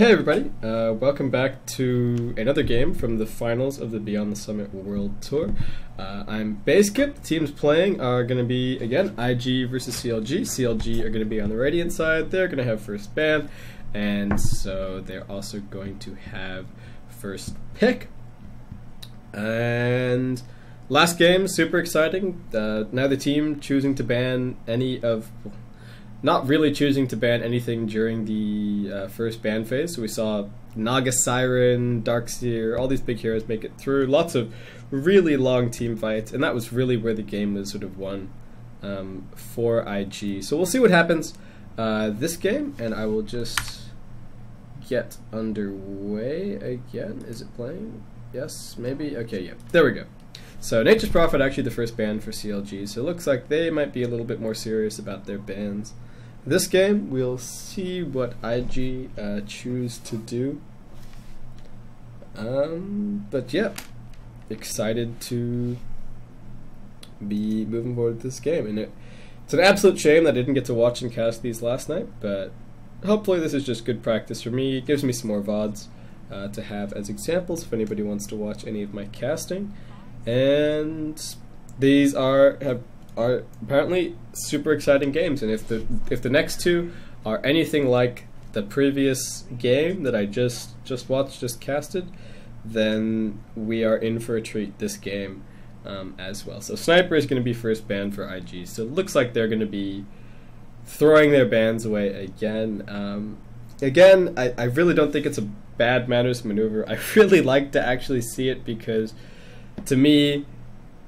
Hey everybody, welcome back to another game from the finals of the Beyond the Summit World Tour. I'm Basekip. The teams playing are going to be, again, IG versus CLG. CLG are going to be on the Radiant side. They're going to have first ban, and so they're also going to have first pick. And last game, super exciting. Now the team choosing to ban not really choosing to ban anything during the first ban phase. So we saw Naga Siren, Darkseer, all these big heroes make it through. Lots of really long team fights, and that was really where the game was sort of won for IG. So we'll see what happens this game, and I will just get underway again. Is it playing? Yes, maybe? Okay, yeah. There we go. So Nature's Prophet actually the first ban for CLG, so it looks like they might be a little bit more serious about their bans. This game, we'll see what IG choose to do. But yeah, excited to be moving forward with this game. And it's an absolute shame that I didn't get to watch and cast these last night, but hopefully this is just good practice for me. It gives me some more VODs to have as examples if anybody wants to watch any of my casting. And these are apparently super exciting games, and if the next two are anything like the previous game that I just watched, just casted, then we are in for a treat this game as well. So Sniper is going to be first ban for IG, so it looks like they're going to be throwing their bans away again. Again, I really don't think it's a bad Manners maneuver. I really like to actually see it because, to me,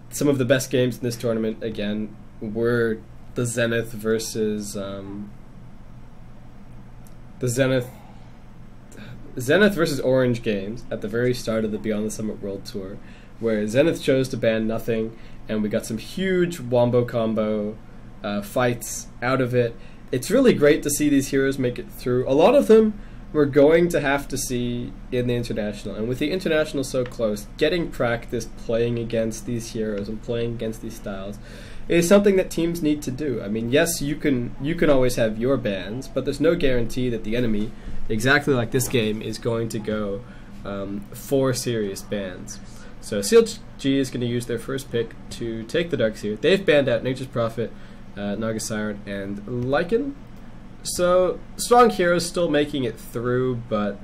some of the best games in this tournament, again, were the Zenith versus Zenith versus Orange games at the very start of the Beyond the Summit World Tour, where Zenith chose to ban nothing, and we got some huge wombo combo fights out of it. It's really great to see these heroes make it through. A lot of them we're going to have to see in the International, and with the International so close, getting practice playing against these heroes and playing against these styles is something that teams need to do. I mean, yes, you can always have your bans, but there's no guarantee that the enemy, exactly like this game, is going to go for serious bans. So CLG is going to use their first pick to take the Darkseer. They've banned out Nature's Prophet, Naga Siren, and Lycan. So, strong heroes still making it through, but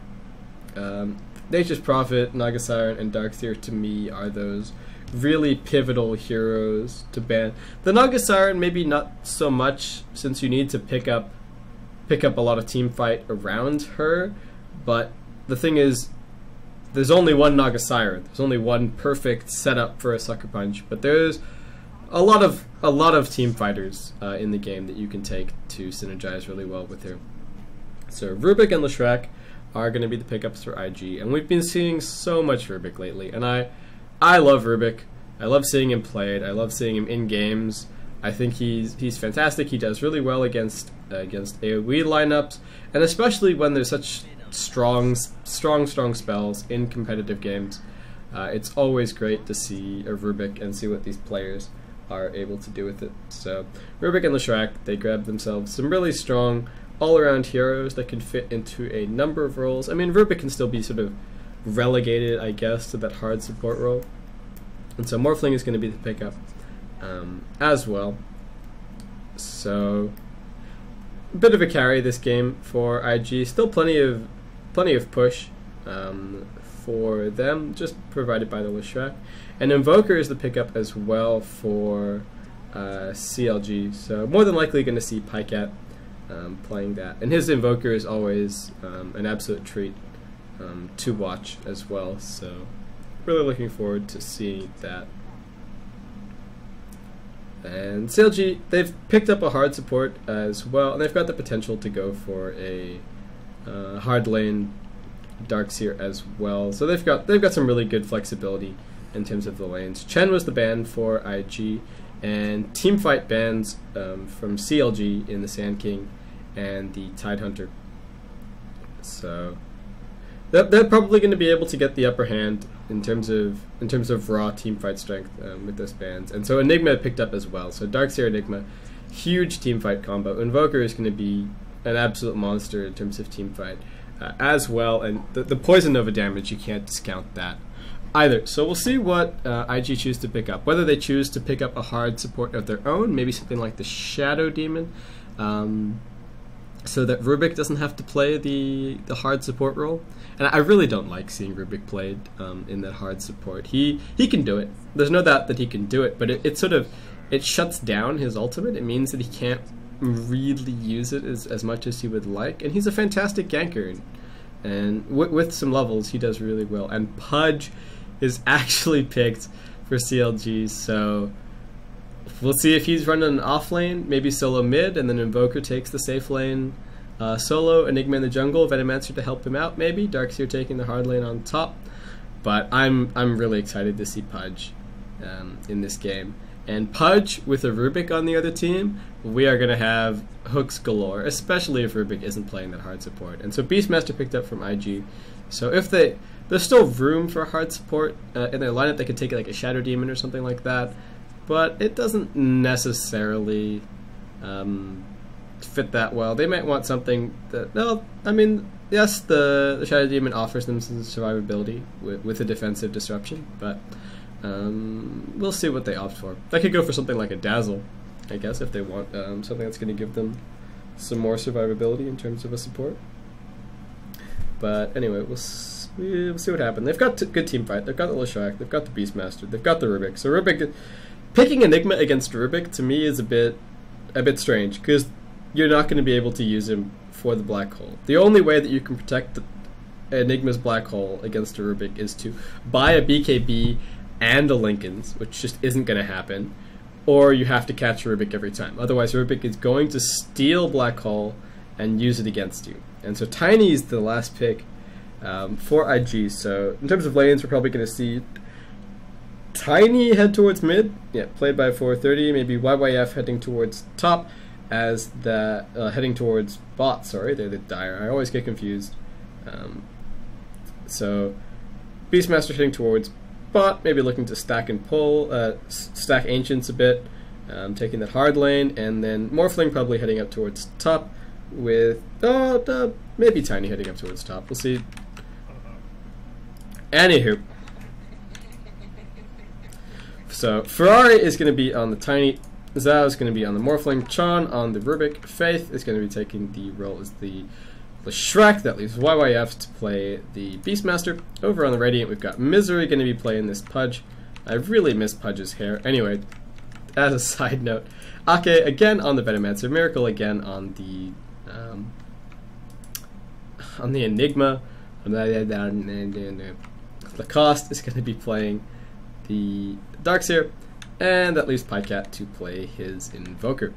Nature's Prophet, Naga Siren, and Darkseer to me are those really pivotal heroes to ban. The Naga Siren maybe not so much, since you need to pick up a lot of team fight around her, but the thing is, there's only one Naga Siren. There's only one perfect setup for a Sucker Punch, but there's a lot of team fighters in the game that you can take to synergize really well with her. So Rubik and Leshrac are going to be the pickups for IG, and we've been seeing so much Rubik lately, and I love Rubik. I love seeing him played. I love seeing him in games. I think he's fantastic. He does really well against AoE lineups, and especially when there's such strong spells in competitive games. It's always great to see a Rubik and see what these players are able to do with it. So Rubik and Leshrac, they grab themselves some really strong all-around heroes that can fit into a number of roles. I mean, Rubik can still be sort of relegated, I guess, to that hard support role. And so Morphling is going to be the pickup as well. So a bit of a carry this game for IG. Still plenty of push for them, just provided by the Leshrac. And Invoker is the pickup as well for CLG, so more than likely going to see Pycat playing that. And his Invoker is always an absolute treat to watch as well, so really looking forward to seeing that. And CLG, they've picked up a hard support as well, and they've got the potential to go for a hard lane Darkseer as well. So they've got some really good flexibility in terms of the lanes. Chen was the ban for IG, and teamfight bans from CLG in the Sand King and the Tidehunter. So they're probably going to be able to get the upper hand in terms of raw teamfight strength with those bans. And so Enigma picked up as well. So Darkseer Enigma, huge teamfight combo. Invoker is going to be an absolute monster in terms of teamfight. as well, and the Poison Nova damage, you can't discount that either. So we'll see what IG choose to pick up. Whether they choose to pick up a hard support of their own, maybe something like the Shadow Demon, so that Rubik doesn't have to play the hard support role. And I really don't like seeing Rubik played in that hard support. He can do it. There's no doubt that he can do it, but it sort of, it shuts down his ultimate. It means that he can't really use it as much as he would like. And he's a fantastic ganker, and with some levels, he does really well. And Pudge is actually picked for CLG, so we'll see if he's running an off lane, maybe solo mid, and then Invoker takes the safe lane solo, Enigma in the jungle, Venomancer to help him out maybe, Darkseer taking the hard lane on top. But I'm really excited to see Pudge in this game. And Pudge with a Rubik on the other team, we are going to have hooks galore, especially if Rubik isn't playing that hard support. And so Beastmaster picked up from IG. So if there's still room for hard support in their lineup, they could take like a Shadow Demon or something like that. But it doesn't necessarily fit that well. They might want something that, well, I mean, yes, the Shadow Demon offers them some survivability with a defensive disruption, but we'll see what they opt for. They could go for something like a Dazzle, I guess, if they want something that's going to give them some more survivability in terms of a support. But anyway, we'll see what happens. They've got good team fight. They've got the Leshrac, they've got the Beastmaster, they've got the Rubik. So Rubik, picking Enigma against Rubik to me is a bit strange, because you're not going to be able to use him for the black hole. The only way that you can protect Enigma's black hole against a Rubik is to buy a BKB and a Linken's, which just isn't going to happen, or you have to catch Rubik every time. Otherwise, Rubik is going to steal black hole and use it against you. And so Tiny is the last pick for IG. So in terms of lanes, we're probably going to see Tiny head towards mid, yeah, played by 430, maybe YYF heading towards top, as the heading towards bot. Sorry, they're the Dire. I always get confused. So Beastmaster heading towards bot, maybe looking to stack and pull, stack Ancients a bit, taking that hard lane, and then Morphling probably heading up towards top with maybe Tiny heading up towards top. We'll see. Anywho, so Ferrari is going to be on the Tiny, Zhao is going to be on the Morphling, Chan on the Rubik, Faith is going to be taking the role as the Shrek. That leaves YYF to play the Beastmaster. Over on the Radiant, we've got Misery going to be playing this Pudge. I really miss Pudge's hair. Anyway, as a side note, Ake again on the Venomancer, Miracle again on the Enigma. Lacoste is going to be playing the Darkseer, and that leaves Pycat to play his Invoker.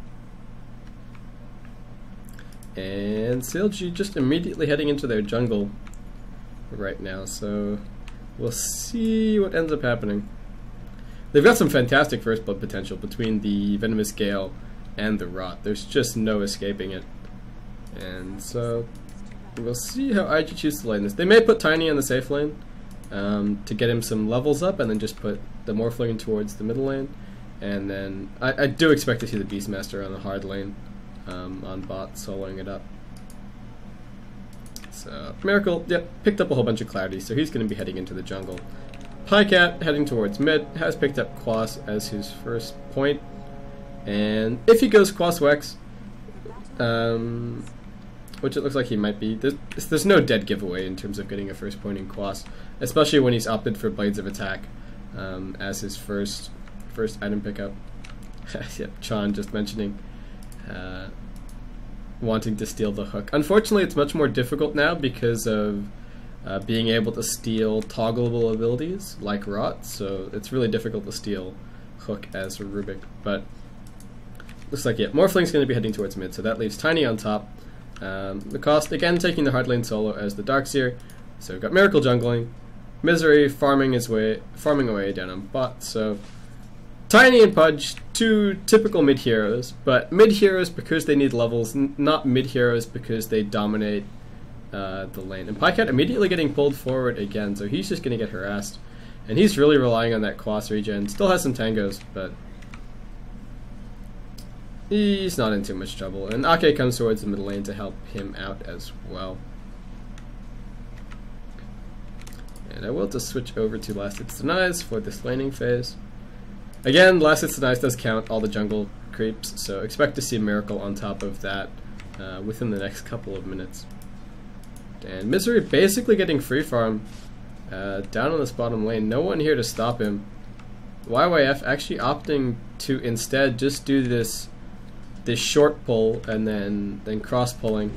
And CLG just immediately heading into their jungle right now, so we'll see what ends up happening. They've got some fantastic first blood potential between the Venomous Gale and the Rot. There's just no escaping it. And so we'll see how IG chooses to lane this. They may put Tiny on the safe lane to get him some levels up, and then just put the Morphling towards the middle lane. And then I do expect to see the Beastmaster on the hard lane on bot, soloing it up. So Miracle, yep, picked up a whole bunch of clarity, so he's going to be heading into the jungle. Pycat heading towards mid, has picked up Quas as his first point, and if he goes Quas Wex, which it looks like he might be, there's no dead giveaway in terms of getting a first point in Quas, especially when he's opted for Blades of Attack as his first item pickup. Yep, Chan just mentioning wanting to steal the hook. Unfortunately, it's much more difficult now because of being able to steal toggleable abilities like Rot, so it's really difficult to steal hook as a Rubik. But looks like, yeah, Morphling's going to be heading towards mid, so that leaves Tiny on top. Lacoste again taking the hard lane solo as the Darkseer. So we've got Miracle jungling, Misery farming away down on bot. So Tiny and Pudge, two typical mid heroes, but mid heroes because they need levels, not mid heroes because they dominate the lane. And Pycat immediately getting pulled forward again, so he's just going to get harassed. And he's really relying on that Quas regen. Still has some tangos, but he's not in too much trouble. And Ake comes towards the middle lane to help him out as well. And I will just switch over to Last Hits Denies for this laning phase. Again, Last Hits Denies does count all the jungle creeps, so expect to see Miracle on top of that within the next couple of minutes. And Misery basically getting free farm down on this bottom lane. No one here to stop him. YYF actually opting to instead just do this short pull and then cross pulling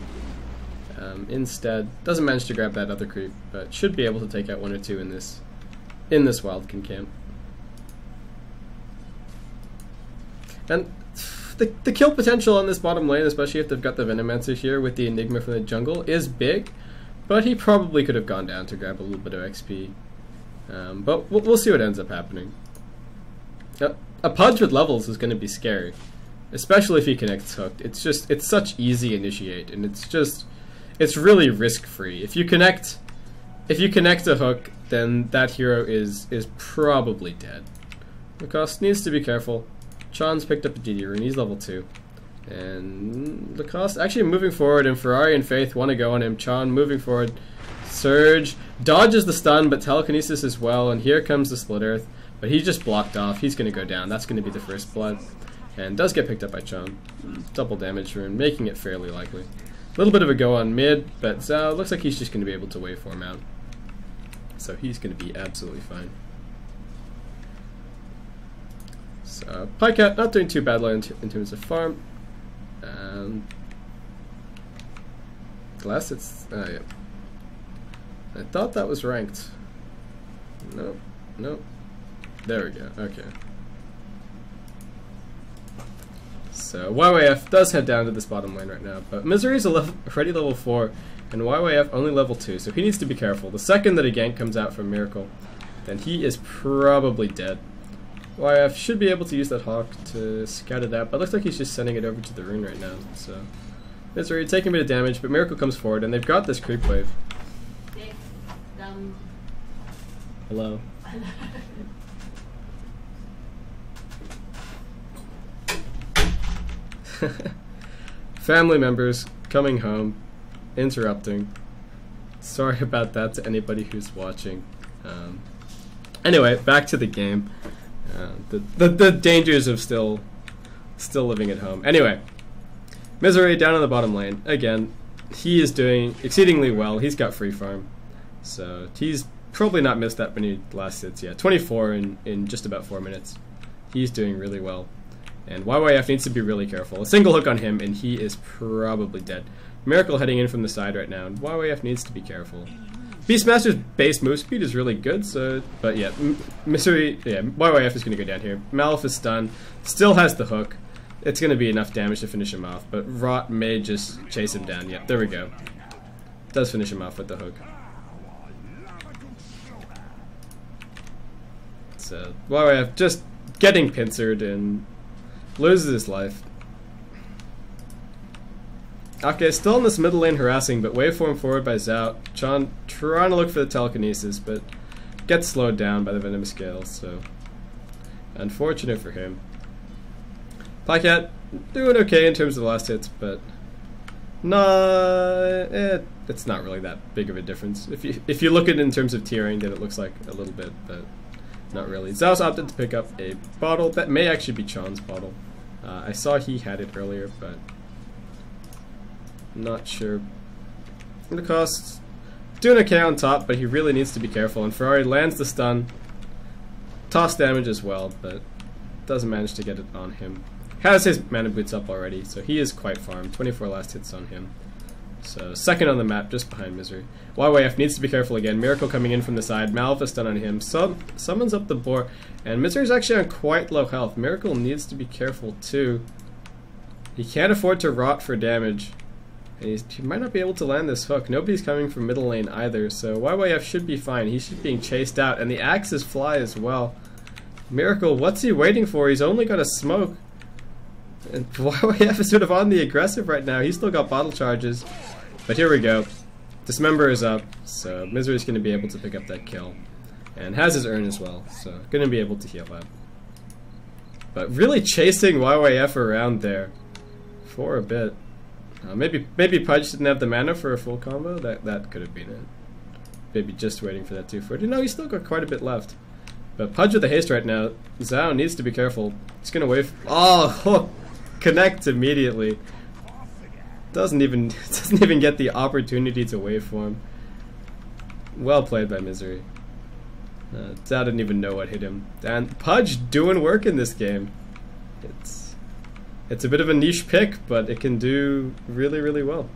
instead. Doesn't manage to grab that other creep, but should be able to take out 1 or 2 in this Wildkin camp. And the kill potential on this bottom lane, especially if they've got the Venomancer here with the Enigma from the jungle, is big, but he probably could have gone down to grab a little bit of XP. But we'll see what ends up happening. A Pudge with levels is going to be scary, especially if he connects hooked. It's such easy initiate, and it's really risk free. If you connect a hook, then that hero is probably dead. Lacoste needs to be careful. Chan's picked up a DD rune, he's level 2. And Lacoste actually moving forward, and Ferrari and Faith want to go on him. Chan moving forward. Surge dodges the stun, but telekinesis as well, and here comes the Split Earth. But he's just blocked off, he's going to go down. That's going to be the first blood. And does get picked up by Chan. Double damage rune, making it fairly likely. A little bit of a go on mid, but Zhao looks like he's just going to be able to waveform out. So he's going to be absolutely fine. So, Pycat not doing too badly in terms of farm. Glass, yeah. I thought that was ranked. Nope, nope. There we go, okay. So, YYF does head down to this bottom lane right now, but Misery's already level 4, and YYF only level 2, so he needs to be careful. The second that a gank comes out from Miracle, then he is probably dead. YF should be able to use that Hawk to scout it out, but it looks like he's just sending it over to the rune right now. So Misery taking a bit of damage, but Miracle comes forward, and they've got this creep wave. Hello. Family members coming home, interrupting. Sorry about that to anybody who's watching. Anyway, back to the game. The dangers of still living at home. Anyway, Misery down on the bottom lane. Again, he is doing exceedingly well. He's got free farm. So he's probably not missed that many last hits yet. 24 in just about 4 minutes. He's doing really well. And YYF needs to be really careful. A single hook on him and he is probably dead. Miracle heading in from the side right now, and YYF needs to be careful. Beastmaster's base move speed is really good, so, but yeah, Misery, yeah, YYF is going to go down here. Malif is stunned, still has the hook. It's going to be enough damage to finish him off, but Rot may just chase him down. Yep, there we go. Does finish him off with the hook. So, YYF just getting pincered and loses his life. Okay, still in this middle lane harassing, but waveform forward by Zhao. Chan trying to look for the telekinesis, but gets slowed down by the venomous scales, so unfortunate for him. Pycat doing okay in terms of the last hits, but it's not really that big of a difference. If you look at it in terms of tiering, then it looks like a little bit, but not really. Zhao's opted to pick up a bottle that may actually be Chan's bottle. I saw he had it earlier, but not sure. The cost doing okay on top, but he really needs to be careful. And Ferrari lands the stun, toss damage as well, but doesn't manage to get it on him. Has his mana boots up already, so he is quite farmed. 24 last hits on him. So second on the map, just behind Misery. YYF needs to be careful again. Miracle coming in from the side. Malif is stun on him. Summons up the boar, and Misery's actually on quite low health. Miracle needs to be careful too. He can't afford to rot for damage. And he might not be able to land this hook. Nobody's coming from middle lane either, so YYF should be fine. He's just being chased out, and the axes fly as well. Miracle, what's he waiting for? He's only got a smoke. And YYF is sort of on the aggressive right now. He's still got bottle charges. But here we go. Dismember is up, so Misery's going to be able to pick up that kill. And has his urn as well, so going to be able to heal up. But really chasing YYF around there for a bit. Maybe Pudge didn't have the mana for a full combo. That could have been it. maybe just waiting for that 240. No, he's still got quite a bit left. But Pudge with the haste right now. Zhao needs to be careful. He's gonna wave. Oh, hook! Connect immediately. Doesn't even get the opportunity to wave for him. Well played by Misery. Zhao didn't even know what hit him. And Pudge doing work in this game. It's a bit of a niche pick, but it can do really, really well.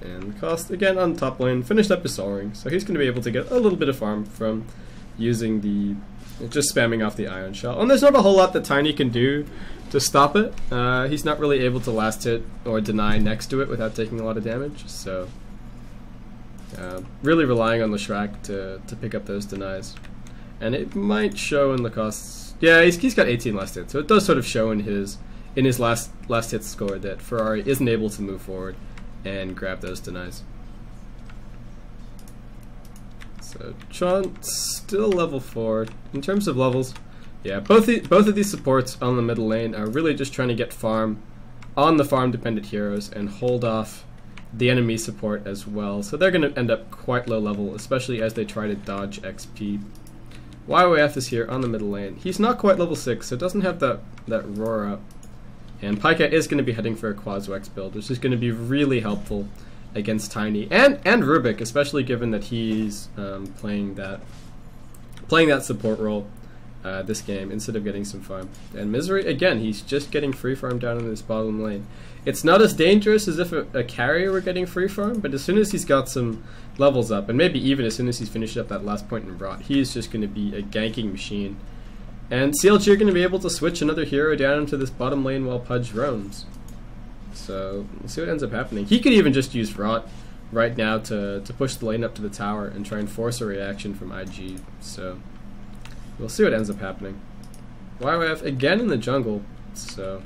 And Cost, again, on top lane, finished up his Sol Ring, so he's going to be able to get a little bit of farm from using just spamming off the Ion Shell. And there's not a whole lot that Tiny can do to stop it. He's not really able to last hit or deny next to it without taking a lot of damage, so really relying on the Shrek to pick up those denies. And it might show in the costs. Yeah, he's got 18 last hit, so it does sort of show in his last hit score that Ferrari isn't able to move forward and grab those denies. So Chant still level 4. In terms of levels, yeah, both of these supports on the middle lane are really just trying to get farm on the farm dependent heroes and hold off the enemy support as well. So they're going to end up quite low level, especially as they try to dodge XP. YYF is here on the middle lane. He's not quite level 6, so doesn't have that roar up. And Pika is going to be heading for a Quaswex build, which is going to be really helpful against Tiny and Rubik, especially given that he's playing that support role this game instead of getting some farm. And Misery, again, he's just getting free farm down in this bottom lane. It's not as dangerous as if a carrier were getting free farm, but as soon as he's got some levels up, and maybe even as soon as he's finished up that last point in Rot, he's just going to be a ganking machine. And CLG are going to be able to switch another hero down into this bottom lane while Pudge roams. So we'll see what ends up happening. He could even just use Rot right now to push the lane up to the tower and try and force a reaction from IG. So we'll see what ends up happening. YYF again in the jungle, so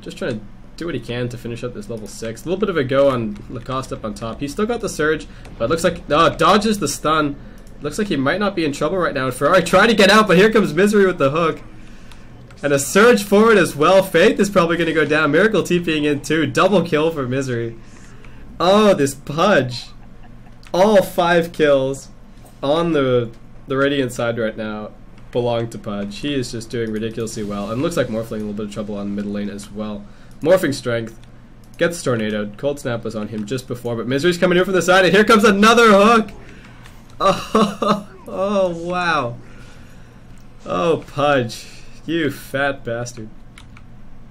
just trying to do what he can to finish up this level 6. A little bit of a go on Lacoste up on top. He's still got the surge, but it looks like dodges the stun. Looks like he might not be in trouble right now. Ferrari trying to get out, but here comes Misery with the hook. And a surge forward as well. Faith is probably going to go down. Miracle TPing in too. Double kill for Misery. Oh, this Pudge. All 5 kills on the Radiant side right now belong to Pudge. He is just doing ridiculously well. And looks like Morphling a little bit of trouble on the mid lane as well. Morphing strength. Gets tornadoed. Cold Snap was on him just before, but Misery's coming in from the side, and here comes another hook! Oh, wow. Oh, Pudge. You fat bastard.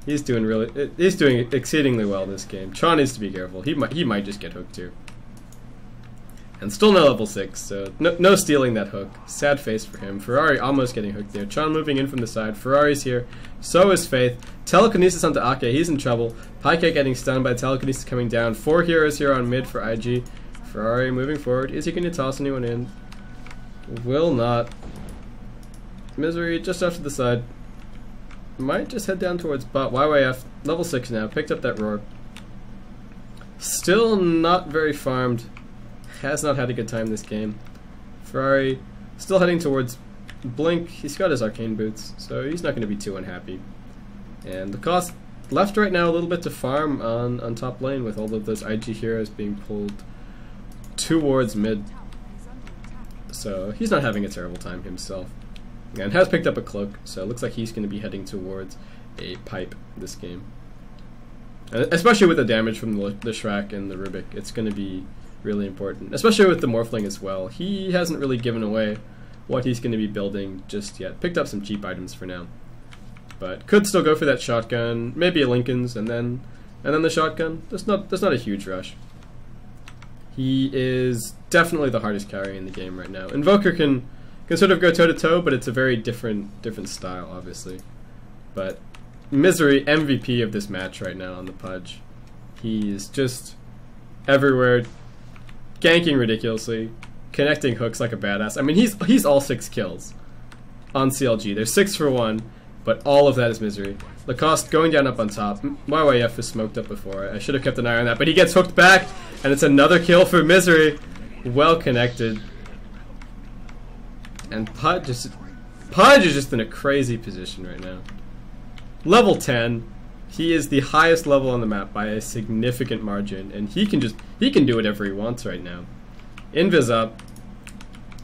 He's doing exceedingly well this game. Tron needs to be careful. He might just get hooked too. And still no level 6, so no stealing that hook. Sad face for him. Ferrari almost getting hooked there. Tron moving in from the side. Ferrari's here. So is Faith. Telekinesis onto Ake. He's in trouble. Pyke getting stunned by telekinesis coming down. 4 heroes here on mid for IG. Ferrari moving forward. Is he going to toss anyone in? Will not. Misery just off to the side. Might just head down towards bot. YYF, level 6 now. Picked up that roar. Still not very farmed. Has not had a good time this game. Ferrari still heading towards Blink. He's got his arcane boots, so he's not going to be too unhappy. And the cost left right now a little bit to farm on top lane with all of those IG heroes being pulled towards mid. So he's not having a terrible time himself. And has picked up a cloak, so it looks like he's going to be heading towards a pipe this game. Especially with the damage from the Shrek and the Rubik, it's going to be really important. Especially with the Morphling as well. He hasn't really given away what he's going to be building just yet. Picked up some cheap items for now. But could still go for that shotgun, maybe a Lincoln's, and then the shotgun. That's not a huge rush. He is definitely the hardest carry in the game right now. Invoker can sort of go toe-to-toe, but it's a very different style, obviously. But Misery, MVP of this match right now on the Pudge. He's just everywhere, ganking ridiculously, connecting hooks like a badass. I mean, he's all 6 kills on CLG. There's 6 for 1, but all of that is Misery. Lacoste going down up on top. YYF is smoked up before. I should have kept an eye on that, but he gets hooked back, and it's another kill for Misery. Well connected. And Pudge is just in a crazy position right now. Level 10. He is the highest level on the map by a significant margin, and he can do whatever he wants right now. Invis up.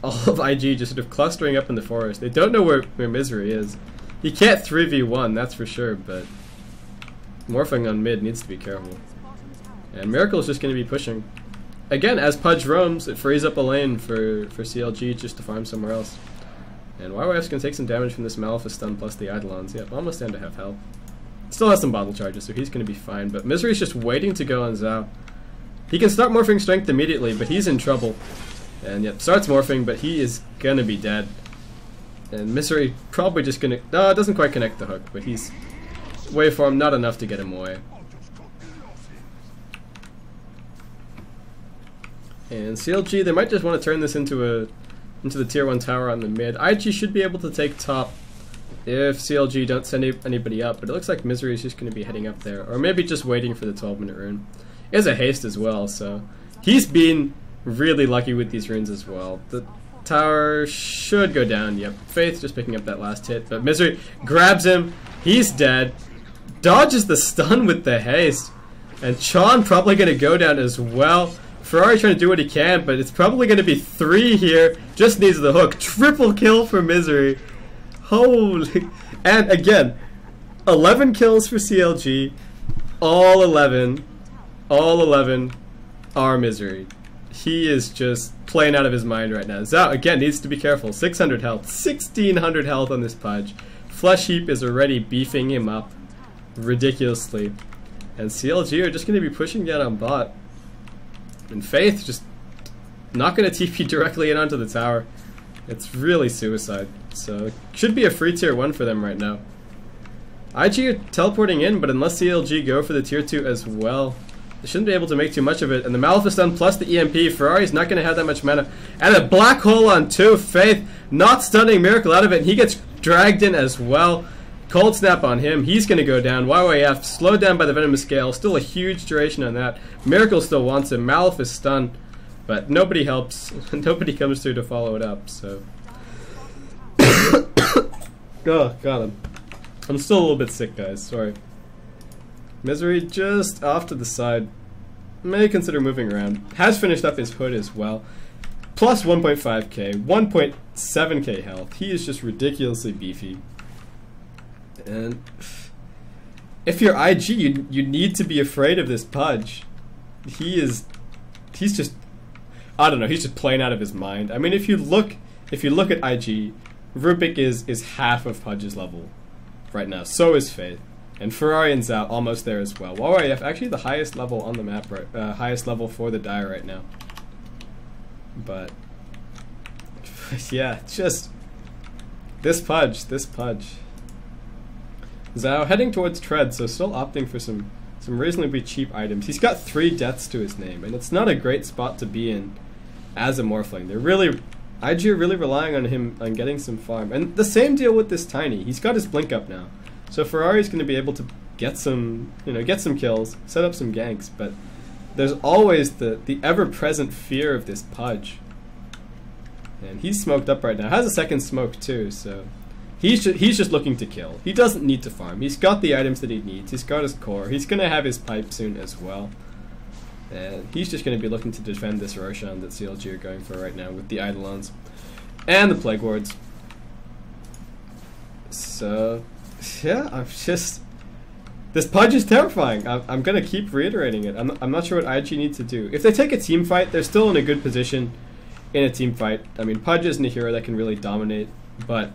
All of IG just sort of clustering up in the forest. They don't know where Misery is. He can't 3v1, that's for sure, but morphing on mid needs to be careful. And Miracle is just going to be pushing. Again, as Pudge roams, it frees up a lane for CLG just to farm somewhere else. And YYF's going to take some damage from this Maleficent stun plus the Eidolons. Yep, almost down to half health. Still has some bottle charges, so he's going to be fine. But Misery's just waiting to go on Zhao. He can start morphing strength immediately, but he's in trouble. And yep, starts morphing, but he is going to be dead. And Misery probably just going to... No, it doesn't quite connect the hook, but he's... Waveform, not enough to get him away. And CLG, they might just want to turn this into the tier 1 tower on the mid. IG should be able to take top if CLG don't send anybody up, but it looks like Misery is just going to be heading up there, or maybe just waiting for the 12-minute rune. He has a haste as well, so he's been really lucky with these runes as well. The tower should go down, yep. Faith just picking up that last hit, but Misery grabs him, he's dead, dodges the stun with the haste, and Chon probably going to go down as well. Ferrari trying to do what he can, but it's probably going to be 3 here, just needs the hook. Triple kill for Misery. Holy, and again, 11 kills for CLG, all 11 are Misery. He is just playing out of his mind right now. Zhao, again, needs to be careful. 600 health, 1600 health on this Pudge. Flesh Heap is already beefing him up ridiculously. And CLG are just going to be pushing down on bot. And Faith just not going to TP directly in onto the tower. It's really suicide. So it should be a free tier 1 for them right now. IG are teleporting in, but unless CLG go for the tier 2 as well, they shouldn't be able to make too much of it. And the Maleficent stun plus the EMP, Ferrari's not going to have that much mana. And a black hole on 2, Faith not stunning Miracle out of it, and he gets dragged in as well. Cold Snap on him, he's going to go down. YYF slowed down by the Venomous Scale, still a huge duration on that. Miracle still wants him, Maleficent stun, but nobody helps, nobody comes through to follow it up, so. Oh, got him. I'm still a little bit sick, guys, sorry. Misery just off to the side. May consider moving around. Has finished up his hood as well. Plus 1.5k, 1.7k health. He is just ridiculously beefy. And if you're IG, you need to be afraid of this Pudge. He's just, I don't know, he's just playing out of his mind. I mean, if you look at IG, Rubik is half of Pudge's level right now. So is Faith. And Ferrari and Zhao almost there as well. YYF actually the highest level on the map, right? Highest level for the Dire right now. But yeah, just this Pudge. Zhao heading towards Tread, so still opting for some reasonably cheap items. He's got 3 deaths to his name, and it's not a great spot to be in as a Morphling. IG are really relying on him on getting some farm. And the same deal with this Tiny. He's got his blink up now. So Ferrari's going to be able to get some kills, set up some ganks, but there's always the ever-present fear of this Pudge. And he's smoked up right now. Has a second smoke too, so he's just looking to kill. He doesn't need to farm. He's got the items that he needs. He's got his core. He's going to have his pipe soon as well. And he's just going to be looking to defend this Roshan that CLG are going for right now with the Eidolons and the Plague Wards. So yeah, this Pudge is terrifying. I'm going to keep reiterating it. I'm not sure what IG needs to do. If they take a team fight, they're still in a good position in a team fight. I mean, Pudge isn't a hero that can really dominate, but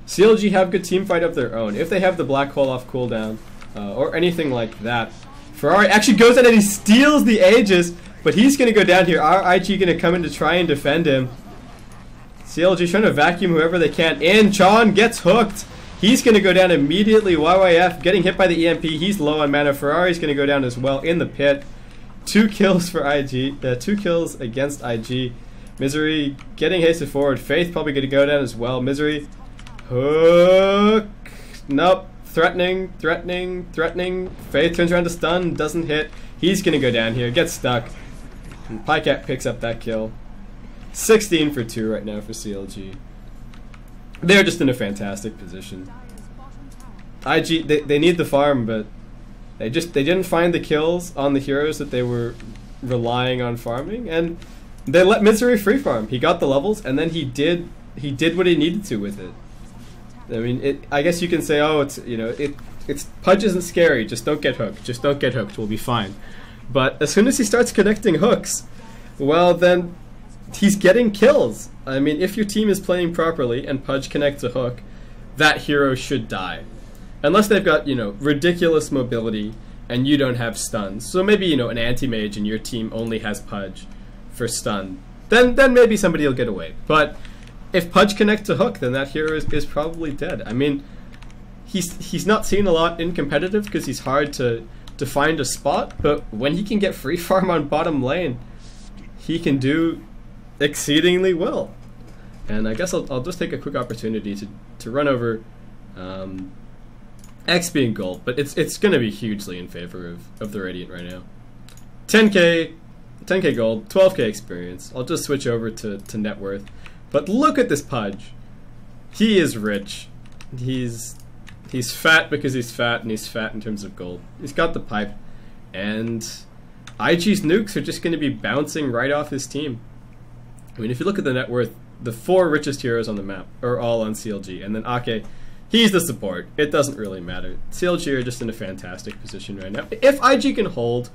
CLG have good team fight of their own. If they have the Black Hole off cooldown, or anything like that, Ferrari actually goes in and he steals the Aegis, but he's going to go down here. Are IG going to come in to try and defend him? CLG trying to vacuum whoever they can in. Chon gets hooked. He's going to go down immediately. YYF getting hit by the EMP. He's low on mana. Ferrari's going to go down as well in the pit. 2 kills for IG. 2 kills against IG. Misery getting hasted forward. Faith probably going to go down as well. Misery. Hook. Nope. Threatening. Faith turns around to stun. Doesn't hit. He's going to go down here. Gets stuck. And Pycat picks up that kill. 16 for 2 right now for CLG. They're just in a fantastic position. IG, they need the farm, but They didn't find the kills on the heroes that they were relying on farming, and they let Misery free farm. He got the levels, and then he did what he needed to with it. I mean, I guess you can say, oh, it's Pudge isn't scary. Just don't get hooked. Just don't get hooked. We'll be fine. But as soon as he starts connecting hooks, well, then he's getting kills. I mean, if your team is playing properly and Pudge connects a hook, that hero should die. Unless they've got, ridiculous mobility and you don't have stuns. So maybe, an anti-mage and your team only has Pudge for stun. Then maybe somebody will get away. But if Pudge connects a hook, then that hero is probably dead. I mean, he's not seen a lot in competitive because he's hard to find a spot, but when he can get free farm on bottom lane, he can do exceedingly well. And I guess I'll just take a quick opportunity to run over XP and gold, but it's going to be hugely in favor of the Radiant right now. 10k gold, 12k experience. I'll just switch over to net worth. But look at this Pudge. He is rich. He's fat because he's fat, and he's fat in terms of gold. He's got the pipe, and IG's nukes are just going to be bouncing right off his team. I mean, if you look at the net worth, the 4 richest heroes on the map are all on CLG, and then Ake, he's the support. It doesn't really matter. CLG are just in a fantastic position right now. If IG can hold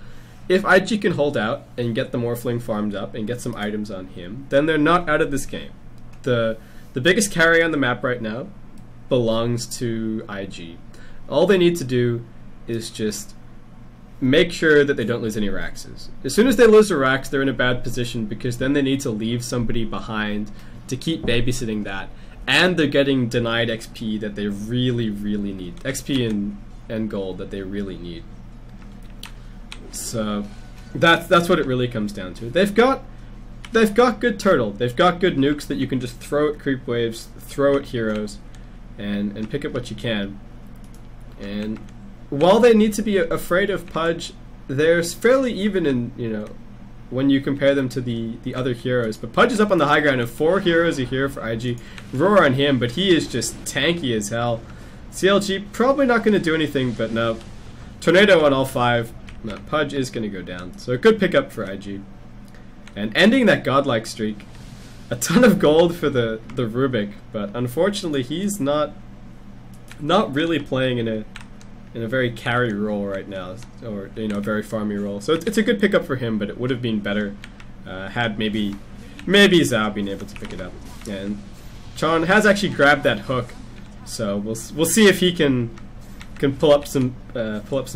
out and get the Morphling farmed up and get some items on him, then they're not out of this game. The biggest carry on the map right now belongs to IG. All they need to do is just make sure that they don't lose any Raxes. As soon as they lose a Rax, they're in a bad position because then they need to leave somebody behind to keep babysitting that, and they're getting denied XP that they really, really need. XP and gold that they really need. So that's what it really comes down to. They've got good turtle. They've got good nukes that you can just throw at creep waves, throw at heroes, and pick up what you can. And while they need to be afraid of Pudge, they're fairly even in, when you compare them to the other heroes. But Pudge is up on the high ground, and 4 heroes are here for IG. Roar on him, but he is just tanky as hell. CLG probably not going to do anything, but no. Tornado on all 5. No, Pudge is going to go down. So a good pickup for IG. And ending that godlike streak. A ton of gold for the Rubik, but unfortunately he's not really playing in a very carry role right now, or a very farmy role. So it's a good pickup for him, but it would have been better had maybe Zhao been able to pick it up. And Chon has actually grabbed that hook, so we'll see if he can pull up some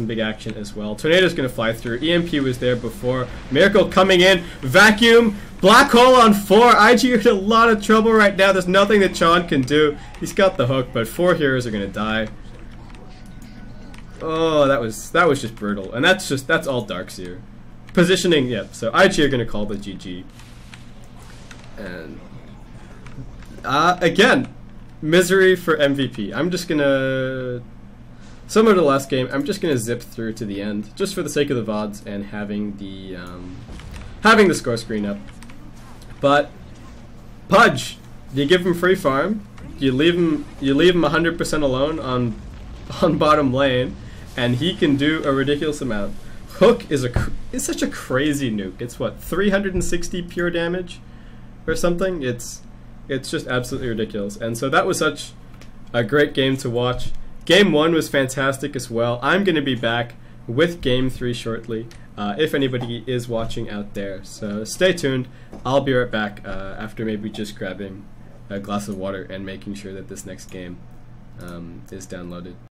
big action as well. Tornado's gonna fly through. EMP was there before. Miracle coming in. Vacuum. Black hole on 4. IG are in a lot of trouble right now. There's nothing that Chon can do. He's got the hook, but 4 heroes are gonna die. Oh, that was just brutal. And that's all Darkseer. Positioning, yeah. So IG are gonna call the GG. And again, Misery for MVP. I'm just gonna, similar to the last game, I'm just gonna zip through to the end, just for the sake of the VODs and having the score screen up. But Pudge, you give him free farm, you leave him 100% alone on bottom lane, and he can do a ridiculous amount. Hook is such a crazy nuke. It's what, 360 pure damage or something? It's just absolutely ridiculous. And so that was such a great game to watch. Game 1 was fantastic as well. I'm going to be back with Game 3 shortly, if anybody is watching out there. So stay tuned. I'll be right back after maybe just grabbing a glass of water and making sure that this next game is downloaded.